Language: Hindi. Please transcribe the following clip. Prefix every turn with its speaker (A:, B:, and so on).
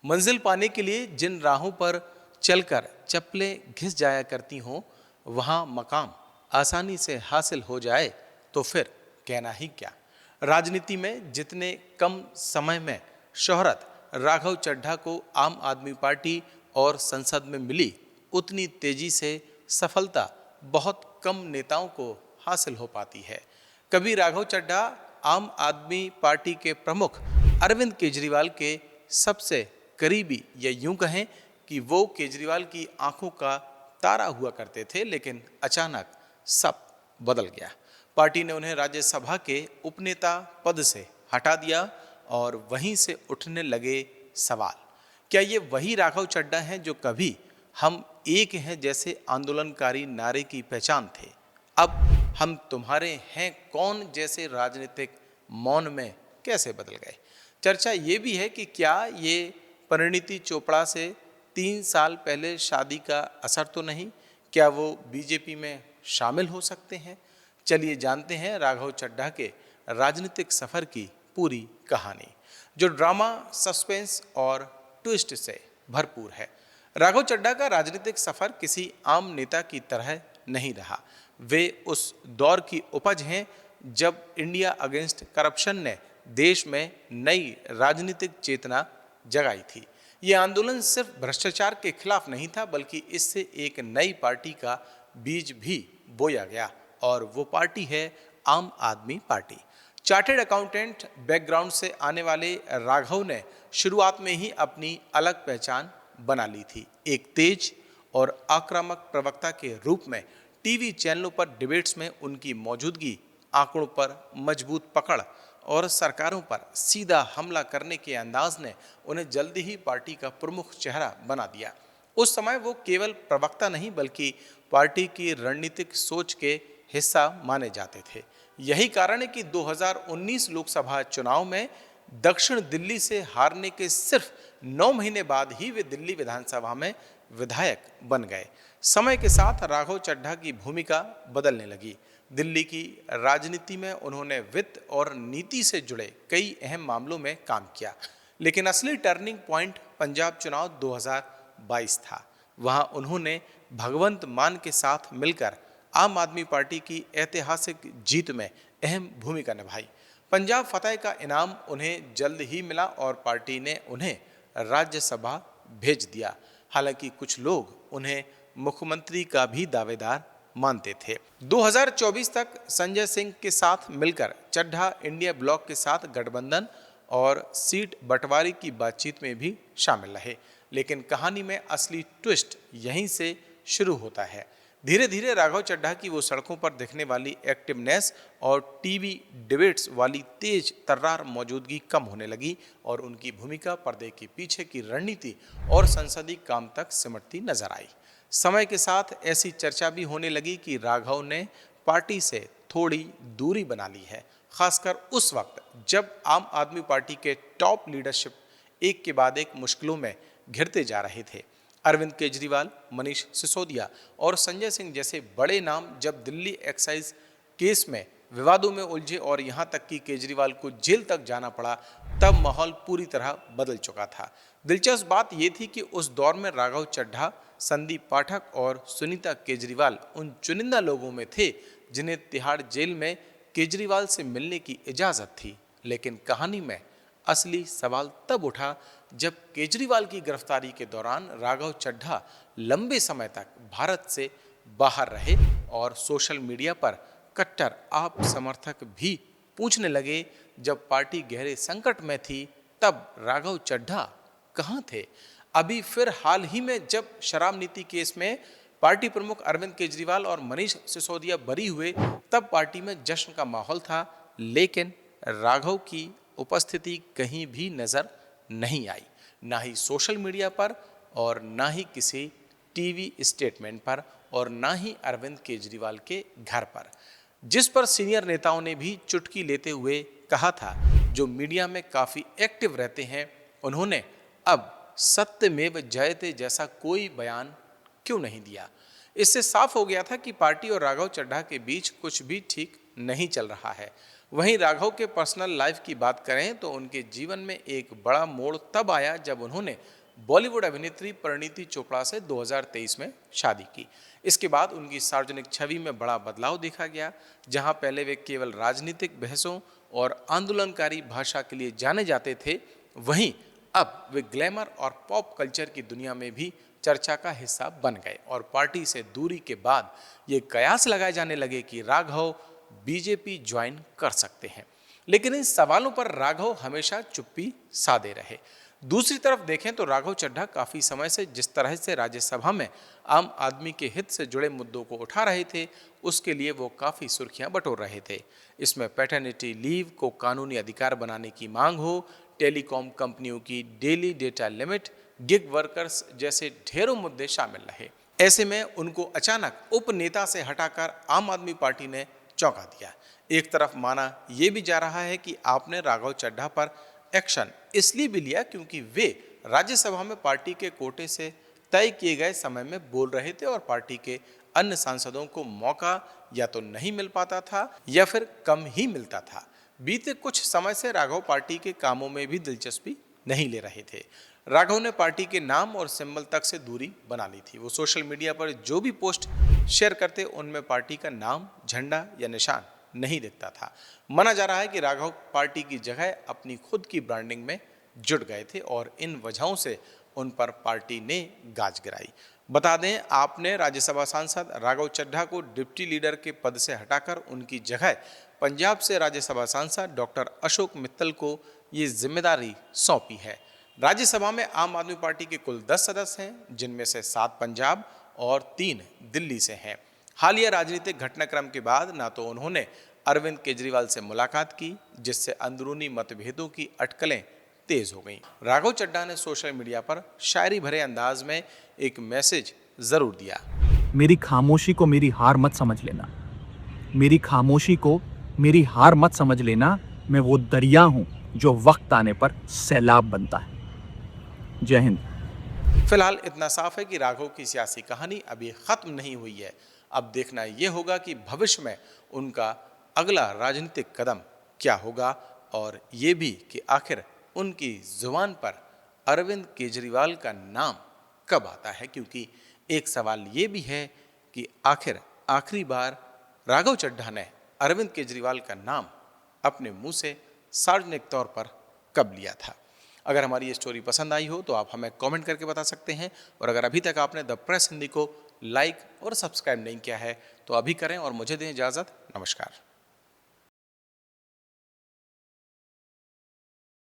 A: मंजिल पाने के लिए जिन राहों पर चलकर चप्पलें घिस जाया करती हों, वहां मकाम आसानी से हासिल हो जाए तो फिर कहना ही क्या। राजनीति में जितने कम समय में शोहरत राघव चड्ढा को आम आदमी पार्टी और संसद में मिली, उतनी तेजी से सफलता बहुत कम नेताओं को हासिल हो पाती है। कभी राघव चड्ढा आम आदमी पार्टी के प्रमुख अरविंद केजरीवाल के सबसे करीबी, या यूं कहें कि वो केजरीवाल की आंखों का तारा हुआ करते थे, लेकिन अचानक सब बदल गया। पार्टी ने उन्हें राज्यसभा के उपनेता पद से हटा दिया और वहीं से उठने लगे सवाल, क्या ये वही राघव चड्ढा हैं जो कभी हम एक हैं जैसे आंदोलनकारी नारे की पहचान थे? अब हम तुम्हारे हैं कौन जैसे राजनीतिक मौन में कैसे बदल गए? चर्चा ये भी है कि क्या ये परिणीति चोपड़ा से 3 साल पहले शादी का असर तो नहीं? क्या वो बीजेपी में शामिल हो सकते हैं? चलिए जानते हैं राघव चड्ढा के राजनीतिक सफर की पूरी कहानी, जो ड्रामा, सस्पेंस और ट्विस्ट से भरपूर है। राघव चड्ढा का राजनीतिक सफर किसी आम नेता की तरह नहीं रहा। वे उस दौर की उपज हैं जब इंडिया अगेंस्ट करप्शन ने देश में नई राजनीतिक चेतना जगाई थी। ये आंदोलन सिर्फ भ्रष्टाचार के खिलाफ नहीं था, बल्कि इससे एक नई पार्टी का बीज भी बोया गया, और वो पार्टी है आम आदमी पार्टी। चार्टर्ड अकाउंटेंट बैकग्राउंड से आने वाले राघव ने शुरुआत में ही अपनी अलग पहचान बना ली थी। एक तेज और आक्रामक प्रवक्ता के रूप में टीवी चैनलों पर डिबेट्स में उनकी मौजूदगी, आंकड़ों पर मजबूत पकड़ और सरकारों पर सीधा हमला करने के अंदाज ने उन्हें जल्दी ही पार्टी का प्रमुख चेहरा बना दिया। उस समय वो केवल प्रवक्ता नहीं, बल्कि पार्टी की रणनीतिक सोच के हिस्सा माने जाते थे। यही कारण है कि 2019 लोकसभा चुनाव में दक्षिण दिल्ली से हारने के सिर्फ 9 महीने बाद ही वे दिल्ली विधानसभा में विधायक बन गए। समय के साथ राघव चड्ढा की भूमिका बदलने लगी। दिल्ली की राजनीति में उन्होंने वित्त और नीति से जुड़े कई अहम मामलों में काम किया, लेकिन असली टर्निंग पॉइंट पंजाब चुनाव 2022 था। वहां उन्होंने भगवंत मान के साथ मिलकर आम आदमी पार्टी की ऐतिहासिक जीत में अहम भूमिका निभाई। पंजाब फतह का इनाम उन्हें जल्द ही मिला और पार्टी ने उन्हें राज्यसभा भेज दिया। हालांकि कुछ लोग उन्हें मुख्यमंत्री का भी दावेदार मानते थे। 2024 तक संजय सिंह के साथ मिलकर चड्ढा इंडिया ब्लॉक के साथ गठबंधन और सीट बंटवारे की बातचीत में भी शामिल रहे, लेकिन कहानी में असली ट्विस्ट यहीं से शुरू होता है। धीरे धीरे राघव चड्ढा की वो सड़कों पर दिखने वाली एक्टिवनेस और टीवी डिबेट्स वाली तेज तर्रार मौजूदगी कम होने लगी, और उनकी भूमिका पर्दे के पीछे की रणनीति और संसदीय काम तक सिमटती नजर आई। समय के साथ ऐसी चर्चा भी होने लगी कि राघव ने पार्टी से थोड़ी दूरी बना ली है, खासकर उस वक्त जब आम आदमी पार्टी के टॉप लीडरशिप एक के बाद एक मुश्किलों में घिरते जा रहे थे। अरविंद केजरीवाल, मनीष सिसोदिया और संजय सिंह जैसे बड़े नाम जब दिल्ली एक्साइज केस में विवादों में उलझे और यहां तक कि केजरीवाल को जेल तक जाना पड़ा, तब माहौल पूरी तरह बदल चुका था। दिलचस्प बात यह थी कि उस दौर में राघव चड्ढा, संदीप पाठक और सुनीता केजरीवाल उन चुनिंदा लोगों में थे जिन्हें तिहाड़ जेल में केजरीवाल से मिलने की इजाजत थी। लेकिन कहानी में असली सवाल तब उठा जब केजरीवाल की गिरफ्तारी के दौरान राघव चड्ढा लंबे समय तक भारत से बाहर रहे और सोशल मीडिया पर कट्टर आप समर्थक भी पूछने लगे, जब पार्टी गहरे संकट में थी तब राघव चड्ढा कहां थे? अभी फिर हाल ही में जब शराब नीति केस में पार्टी प्रमुख अरविंद केजरीवाल और मनीष सिसोदिया बरी हुए, तब पार्टी में जश्न का माहौल था, लेकिन राघव की उपस्थिति कहीं भी नजर नहीं आई, ना ही सोशल मीडिया पर और ना ही किसी टीवी स्टेटमेंट पर और ना ही अरविंद केजरीवाल के घर पर, जिस पर सीनियर नेताओं ने भी चुटकी लेते हुए कहा था, जो मीडिया में काफी एक्टिव रहते हैं, उन्होंने अब सत्यमेव जयते जैसा कोई बयान क्यों नहीं दिया। इससे साफ हो गया था कि पार्टी और राघव चड्ढा के बीच कुछ भी ठीक नहीं चल रहा है। वहीं राघव के पर्सनल लाइफ की बात करें तो उनके जीवन में एक बड़ा मोड़ तब आया जब उन्होंने बॉलीवुड अभिनेत्री परिणीति चोपड़ा से 2023 में शादी की। इसके बाद उनकी सार्वजनिक छवि में बड़ा बदलाव देखा गया। जहां पहले वे केवल राजनीतिक बहसों और आंदोलनकारी भाषा के लिए जाने जाते थे, वहीं अब वे ग्लैमर और पॉप कल्चर की दुनिया में भी चर्चा का हिस्सा बन गए और पार्टी से दूरी के बाद ये कयास लगाए जाने लगे कि राघव बीजेपी ज्वाइन कर सकते हैं। लेकिन इन सवालों पर राघव हमेशा चुप्पी साधे रहे। दूसरी तरफ देखें तो राघव चड्ढा काफी समय से जिस तरह से राज्यसभा में आम आदमी के हित से जुड़े मुद्दों को उठा रहे थे, उसके लिए वो काफी सुर्खियां बटोर रहे थे। इसमें पैटर्निटी लीव को कानूनी अधिकार बनाने की मांग हो, टेलीकॉम कंपनियों की daily data limit, gig workers जैसे ढेरों मुद्दे शामिल रहे। ऐसे में उनको अचानक उपनेता से हटाकर आम आदमी पार्टी ने चौंका दिया। एक तरफ माना यह भी जा रहा है कि आपने राघव चड्ढा पर एक्शन इसलिए भी लिया क्योंकि वे राज्यसभा में पार्टी के कोटे से तय किए गए समय में बोल रहे थे और पार्टी के अन्य सांसदों को मौका या तो नहीं मिल पाता था या फिर कम ही मिलता था। बीते कुछ समय से राघव पार्टी के कामों में भी दिलचस्पी नहीं ले रहे थे। राघव ने पार्टी के नाम और सिंबल तक से दूरी बना ली थी। वो सोशल मीडिया पर जो भी पोस्ट शेयर करते उनमें पार्टी का नाम, झंडा या निशान नहीं दिखता था। माना जा रहा है कि राघव पार्टी की जगह अपनी खुद की ब्रांडिंग में जुट गए थे और इन वजहों से उन पर पार्टी ने गाज गिराई। बता दें, आपने राज्यसभा सांसद राघव चड्ढा को डिप्टी लीडर के पद से हटाकर उनकी जगह पंजाब से राज्यसभा सांसद डॉक्टर अशोक मित्तल को ये जिम्मेदारी सौंपी है। राज्यसभा में आम आदमी पार्टी के कुल 10 सदस्य हैं, जिनमें से 7 पंजाब और 3 दिल्ली से हैं। हालिया राजनीतिक घटनाक्रम के बाद ना तो उन्होंने अरविंद केजरीवाल से मुलाकात की, जिससे अंदरूनी मतभेदों की अटकलें तेज हो गईं। राघव चड्ढा ने सोशल मीडिया पर शायरी भरे अंदाज में एक मैसेज जरूर दिया।
B: मेरी खामोशी को मेरी हार मत समझ लेना, मेरी खामोशी को मेरी हार मत समझ लेना। मैं वो दरिया हूं जो वक्त आने पर सैलाब बनता है। जय हिंद।
A: फिलहाल इतना साफ है कि राघव की सियासी कहानी अभी खत्म नहीं हुई है। अब देखना यह होगा कि भविष्य में उनका अगला राजनीतिक कदम क्या होगा और ये भी कि आखिर उनकी जुबान पर अरविंद केजरीवाल का नाम कब आता है, क्योंकि एक सवाल ये भी है कि आखिर आखिरी बार राघव चड्ढा ने अरविंद केजरीवाल का नाम अपने मुंह से सार्वजनिक तौर पर कब लिया था। अगर हमारी ये स्टोरी पसंद आई हो तो आप हमें कमेंट करके बता सकते हैं और अगर अभी तक आपने द प्रेस हिंदी को लाइक और सब्सक्राइब नहीं किया है तो अभी करें और मुझे दें इजाज़त। नमस्कार।